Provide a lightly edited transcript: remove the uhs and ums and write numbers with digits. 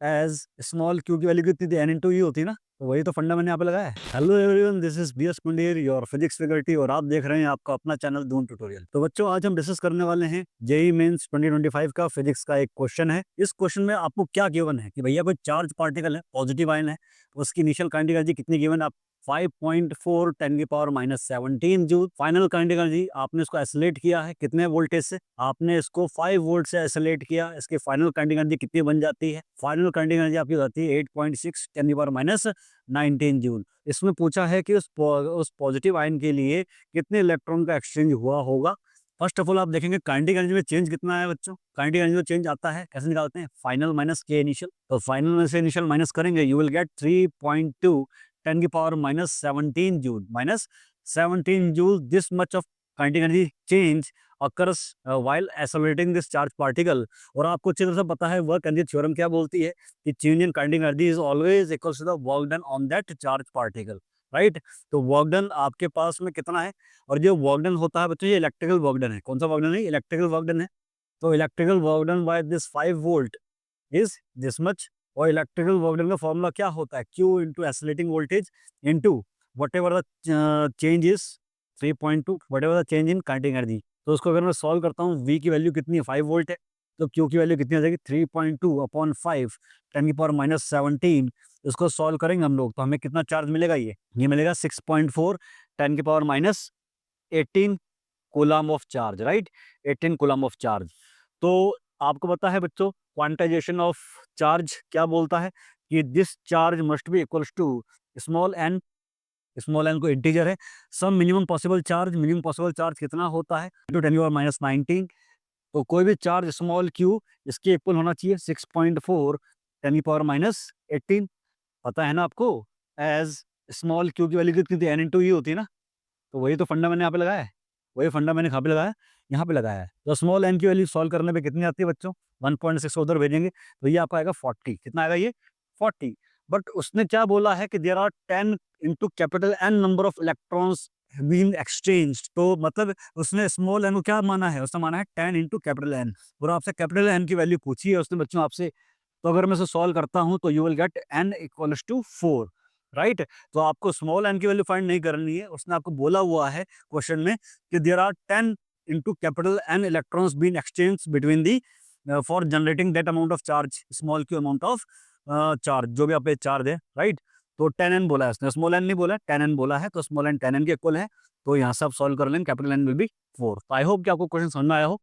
As small Q की value कितनी थी, एन इंटू ई होती है ना, तो वही तो फंडा मैंने यहाँ पे लगाया है। Hello everyone, this is B S Kunder, your physics faculty, और आप देख रहे हैं आपका अपना चैनल धूम ट्यूटोरियल। तो बच्चों, आज हम डिस्कस करने वाले हैं जेई मेंस 2025 का फिजिक्स का एक क्वेश्चन है। इस क्वेश्चन में आपको क्या गिवन है कि भैया कोई चार्ज पार्टिकल है, पॉजिटिव आयन है, उसकी इनिशियल काइनेटिक एनर्जी कितनी गिवन है, 5.4 10 की power -17 joule. Final kinetic energy आपने इसको एसोलेट किया है कितने वोल्टेज से, आपने इसको 5 वोल्ट से एसोलेट किया, इसकी फाइनल काइनेटिक एनर्जी कितनी बन जाती है, फाइनल काइनेटिक एनर्जी आपकी होती है 8.6 10 की पावर -19 जूल। इसमें पूछा है कि उस पॉजिटिव आयन के लिए कितने इलेक्ट्रॉन का एक्सचेंज हुआ होगा। फर्स्ट ऑफ ऑल आप देखेंगे काइनेटिक एनर्जी में चेंज कितना है बच्चों। काइनेटिक एनर्जी में चेंज आता है, कैसे निकालते हैं, फाइनल माइनस के इनिशियल। तो फाइनल में से इनिशियल माइनस करेंगे, यू विल गेट 3.2 10 की power -17 joule, -17 joule. This much of kinetic energy change occurs while isolating this charge particle। और आपको अच्छी तरह से पता है वर्क एनर्जी थ्योरम क्या बोलती है कि change in kinetic energy is always equals to the work done on that charge particle, right. तो वर्क डन आपके पास में कितना है, और जो वर्क डन होता है बच्चों, ये इलेक्ट्रिकल वर्क डन है। कौन सा वर्क डन है, इलेक्ट्रिकल वर्क डन है। तो electrical work done by this 5 volt is this much. और इलेक्ट्रिकल वर्क डन का फॉर्मूला क्या होता है, Q into oscillating voltage into what ever the change is 3.2 what ever the change in kinetic energy. तो उसको अगर मैं सॉल्व करता हूँ, V की वैल्यू कितनी है, 5 वोल्ट है, तो Q की वैल्यू कितनी आ जाएगी, 3.2 अपॉन 5 10 की पावर -17। इसको सॉल्व करेंगे हम लोग तो हमें कितना चार्ज मिलेगा, ये मिलेगा 6.4 10 की power -18 coulomb of charge, right, 18 coulomb of charge. तो आपको पता है बच्चों, क्वांटाइजेशन ऑफ चार्ज क्या बोलता है कि this charge must be equals to small N. Small N को इंटीजर है, सम मिनिमम पॉसिबल चार्ज कितना होता है, टू 10 की पावर -19। तो कोई भी चार्ज स्मॉल क्यू इसके इक्वल होना चाहिए 6.4 10 की पावर -18। पता है ना आपको, एज स्मॉल क्यू की वैल्यू कितनी थी, एन इंटू ई होती है ना, तो वही तो फंडा मैंने यहाँ पे लगाया है, वही फंडा मैंने कहाँ पे लगाया, यहाँ पे लगाया है। तो स्मॉल एन की वैल्यू सॉल्व करने पे कितनी आती है बच्चों, 1.6 उधर भेजेंगे तो ये आपका आएगा 40। कितना आएगा ये, 40। बट उसने क्या बोला है कि there are 10 into capital N number of electrons been exchange. तो मतलब उसने स्मॉल एन को क्या माना है, उसने माना है 10 इंटू कैपिटल एन, और आपसे कैपिटल एन की वैल्यू पूछी है उसने बच्चों आपसे। तो अगर मैं इसे सॉल्व करता हूं तो you will get n equals to 4, right. तो आपको स्मॉल एन की वैल्यू फाइंड नहीं करनी है, उसने आपको बोला हुआ है क्वेश्चन में कि there are 10 into capital N electrons been exchange between the for generating that amount of charge, small q amount of charge, जो भी आप पे चार्ज है, राइट। तो 10n बोला है उसने, स्मॉल एन नहीं बोला, 10n बोला है, तो स्मॉल एन 10n के इक्वल है। तो यहाँ से आप सॉल्व कर लेंगे, कैपिटल एन विल बी 4। तो आई होप कि आपको क्वेश्चन समझ में आया हो।